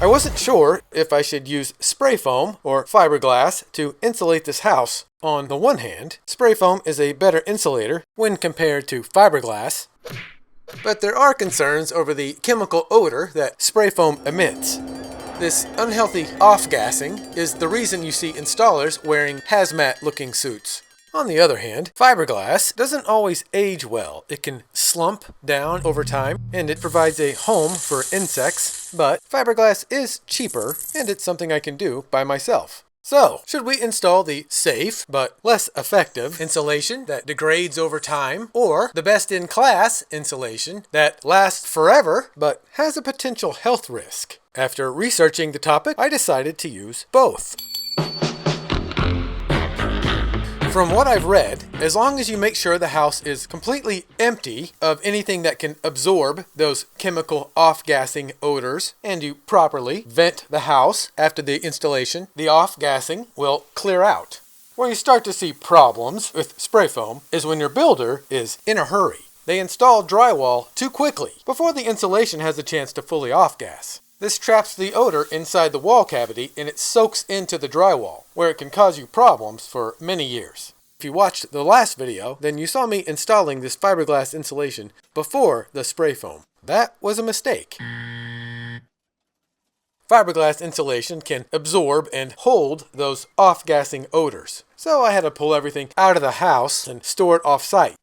I wasn't sure if I should use spray foam or fiberglass to insulate this house. On the one hand, spray foam is a better insulator when compared to fiberglass, but there are concerns over the chemical odor that spray foam emits. This unhealthy off-gassing is the reason you see installers wearing hazmat-looking suits. On the other hand, fiberglass doesn't always age well. It can slump down over time, and it provides a home for insects, but fiberglass is cheaper, and it's something I can do by myself. So, should we install the safe but less effective insulation that degrades over time, or the best-in-class insulation that lasts forever but has a potential health risk? After researching the topic, I decided to use both. From what I've read, as long as you make sure the house is completely empty of anything that can absorb those chemical off-gassing odors, and you properly vent the house after the installation, the off-gassing will clear out. Where you start to see problems with spray foam is when your builder is in a hurry. They install drywall too quickly before the insulation has a chance to fully off-gas. This traps the odor inside the wall cavity and it soaks into the drywall, where it can cause you problems for many years. If you watched the last video, then you saw me installing this fiberglass insulation before the spray foam. That was a mistake. Fiberglass insulation can absorb and hold those off-gassing odors, so I had to pull everything out of the house and store it off-site.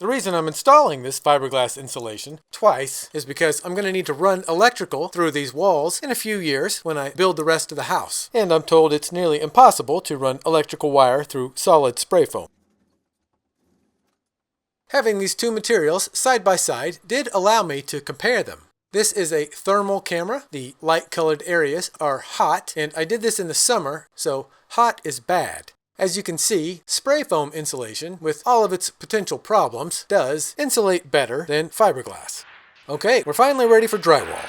The reason I'm installing this fiberglass insulation twice is because I'm going to need to run electrical through these walls in a few years when I build the rest of the house. And I'm told it's nearly impossible to run electrical wire through solid spray foam. Having these two materials side by side did allow me to compare them. This is a thermal camera. The light-colored areas are hot, and I did this in the summer, so hot is bad. As you can see, spray foam insulation, with all of its potential problems, does insulate better than fiberglass. Okay, we're finally ready for drywall.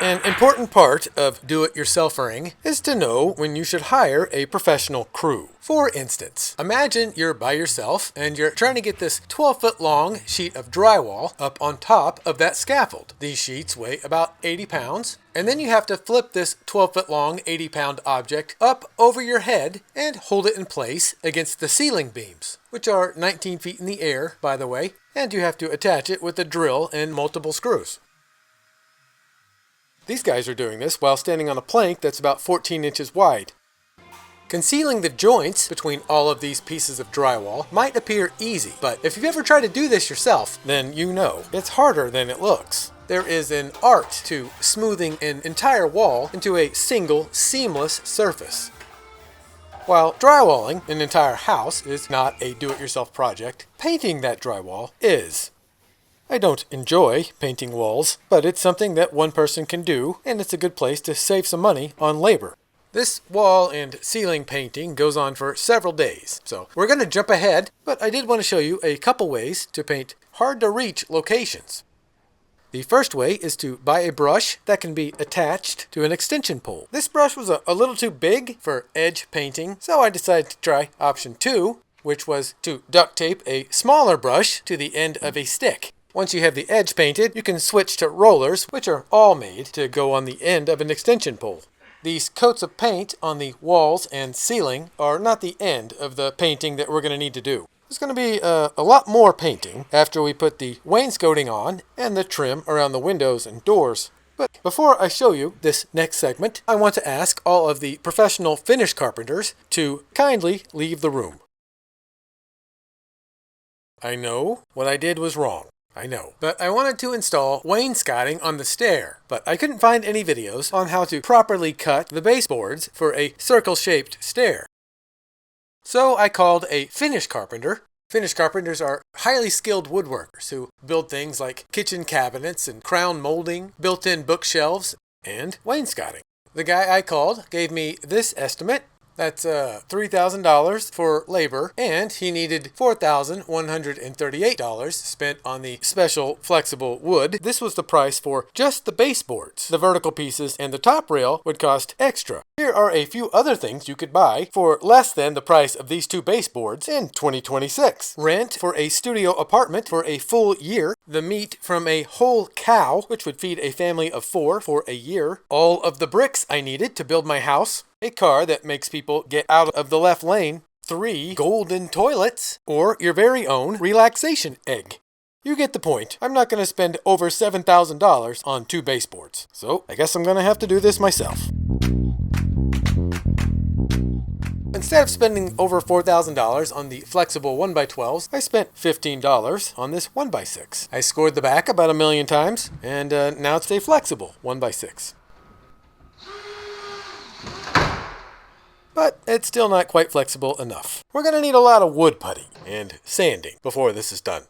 An important part of do-it-yourselfering is to know when you should hire a professional crew. For instance, imagine you're by yourself and you're trying to get this 12-foot long sheet of drywall up on top of that scaffold. These sheets weigh about 80 pounds, and then you have to flip this 12-foot long 80-pound object up over your head and hold it in place against the ceiling beams, which are 19 feet in the air, by the way, and you have to attach it with a drill and multiple screws. These guys are doing this while standing on a plank that's about 14 inches wide. Concealing the joints between all of these pieces of drywall might appear easy, but if you've ever tried to do this yourself, then you know it's harder than it looks. There is an art to smoothing an entire wall into a single, seamless surface. While drywalling an entire house is not a do-it-yourself project, painting that drywall is. I don't enjoy painting walls, but it's something that one person can do, and it's a good place to save some money on labor. This wall and ceiling painting goes on for several days, so we're going to jump ahead, but I did want to show you a couple ways to paint hard-to-reach locations. The first way is to buy a brush that can be attached to an extension pole. This brush was a little too big for edge painting, so I decided to try option 2, which was to duct tape a smaller brush to the end of a stick. Once you have the edge painted, you can switch to rollers, which are all made to go on the end of an extension pole. These coats of paint on the walls and ceiling are not the end of the painting that we're going to need to do. There's going to be a lot more painting after we put the wainscoting on and the trim around the windows and doors. But before I show you this next segment, I want to ask all of the professional finish carpenters to kindly leave the room. I know what I did was wrong. I know. But I wanted to install wainscoting on the stair, but I couldn't find any videos on how to properly cut the baseboards for a circle-shaped stair. So I called a finish carpenter. Finish carpenters are highly skilled woodworkers who build things like kitchen cabinets and crown molding, built-in bookshelves, and wainscoting. The guy I called gave me this estimate, That's $3,000 for labor, and he needed $4,138 spent on the special flexible wood. This was the price for just the baseboards. The vertical pieces and the top rail would cost extra. Here are a few other things you could buy for less than the price of these two baseboards in 2026. Rent for a studio apartment for a full year. The meat from a whole cow, which would feed a family of 4 for a year. All of the bricks I needed to build my house. A car that makes people get out of the left lane, 3 golden toilets, or your very own relaxation egg. You get the point. I'm not going to spend over $7,000 on 2 baseboards, so I guess I'm going to have to do this myself. Instead of spending over $4,000 on the flexible 1x12s, I spent $15 on this 1x6. I scored the back about 1,000,000 times, and now it's a flexible 1x6. But it's still not quite flexible enough. We're going to need a lot of wood putty and sanding before this is done.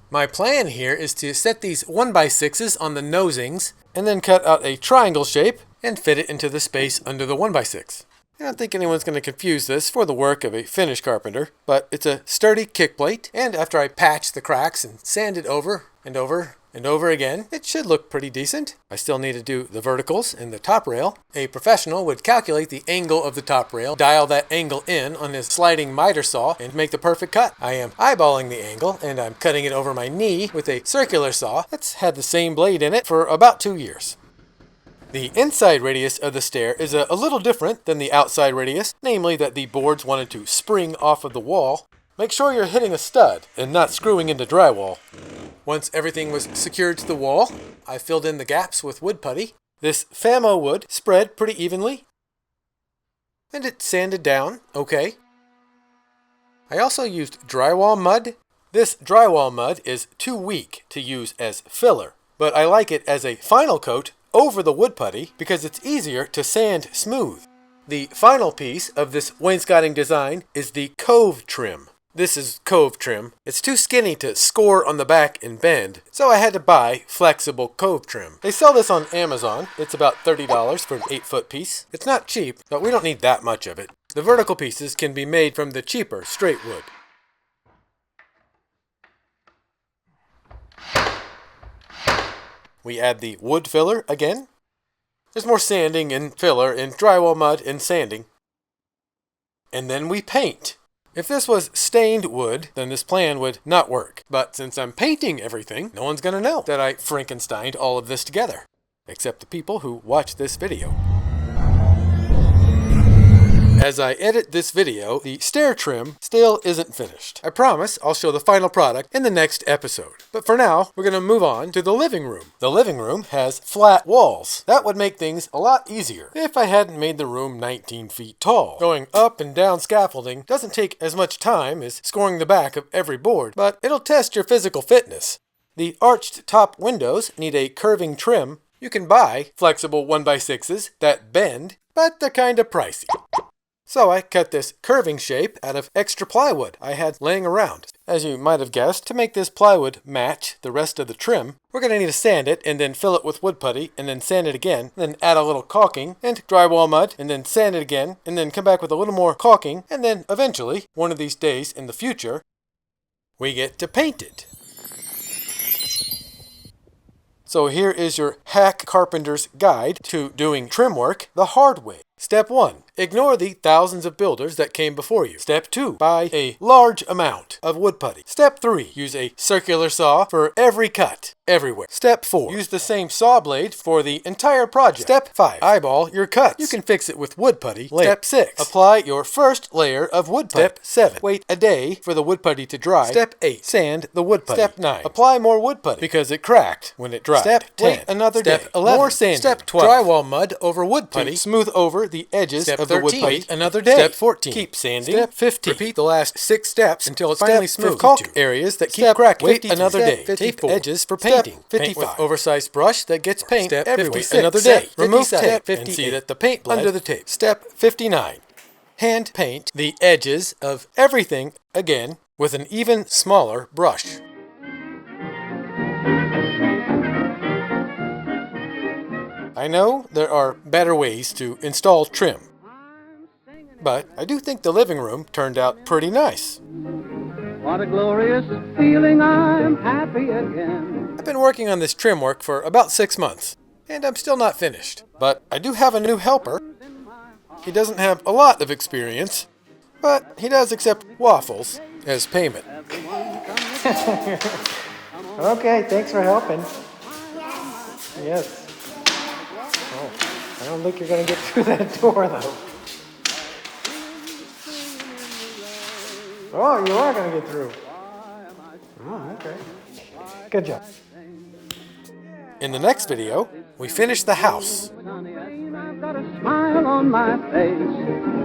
My plan here is to set these 1x6s on the nosings and then cut out a triangle shape and fit it into the space under the 1x6. I don't think anyone's going to confuse this for the work of a finish carpenter, but it's a sturdy kick plate, and after I patch the cracks and sand it over and over and over again, it should look pretty decent. I still need to do the verticals and the top rail. A professional would calculate the angle of the top rail, dial that angle in on his sliding miter saw, and make the perfect cut. I am eyeballing the angle, and I'm cutting it over my knee with a circular saw that's had the same blade in it for about 2 years. The inside radius of the stair is a little different than the outside radius, namely that the boards wanted to spring off of the wall. Make sure you're hitting a stud and not screwing into drywall. Once everything was secured to the wall, I filled in the gaps with wood putty. This Famo wood spread pretty evenly, and it sanded down okay. I also used drywall mud. This drywall mud is too weak to use as filler, but I like it as a final coat over the wood putty because it's easier to sand smooth. The final piece of this wainscoting design is the cove trim. This is cove trim. It's too skinny to score on the back and bend, so I had to buy flexible cove trim. They sell this on Amazon. It's about $30 for an 8-foot piece. It's not cheap, but we don't need that much of it. The vertical pieces can be made from the cheaper straight wood. We add the wood filler again. There's more sanding and filler in drywall mud and sanding. And then we paint. If this was stained wood, then this plan would not work. But since I'm painting everything, no one's gonna know that I Frankensteined all of this together. Except the people who watch this video. As I edit this video, the stair trim still isn't finished. I promise I'll show the final product in the next episode. But for now, we're going to move on to the living room. The living room has flat walls. That would make things a lot easier if I hadn't made the room 19 feet tall. Going up and down scaffolding doesn't take as much time as scoring the back of every board, but it'll test your physical fitness. The arched top windows need a curving trim. You can buy flexible 1x6s that bend, but they're kind of pricey. So I cut this curving shape out of extra plywood I had laying around. As you might have guessed, to make this plywood match the rest of the trim, we're going to need to sand it and then fill it with wood putty and then sand it again, then add a little caulking and drywall mud and then sand it again and then come back with a little more caulking, and then eventually, one of these days in the future, we get to paint it. So here is your hack carpenter's guide to doing trim work the hard way. Step 1. Ignore the thousands of builders that came before you. Step 2. Buy a large amount of wood putty. Step 3. Use a circular saw for every cut, everywhere. Step 4. Use the same saw blade for the entire project. Step 5. Eyeball your cuts. You can fix it with wood putty later. Step 6. Apply your first layer of wood putty. Step 7. Wait a day for the wood putty to dry. Step 8. Sand the wood putty. Step 9. Apply more wood putty because it cracked when it dried. Step 10. Wait another day. Step 11. More sanding. Step 12. Drywall mud over wood putty. Smooth over the edges of the wood putty. Wait another day. Step 14. Keep sanding. Step 15. Repeat the last 6 steps until it's finally smooth. Caulk areas that keep cracking. Wait another day. Tape edges for painting. 55. Paint with oversized brush that gets paint Step everywhere. Another day. Remove tape and see that the paint bled under the tape. Step 59. Hand paint the edges of everything again with an even smaller brush. I know there are better ways to install trim, but I do think the living room turned out pretty nice. What a glorious feeling, I'm happy again. I've been working on this trim work for about 6 months, and I'm still not finished. But I do have a new helper. He doesn't have a lot of experience, but he does accept waffles as payment. Okay, thanks for helping. Yes. Oh, I don't think you're going to get through that door, though. Oh, you are going to get through. Oh, okay. Good job. In the next video, we finish the house. I've got a smile on my face.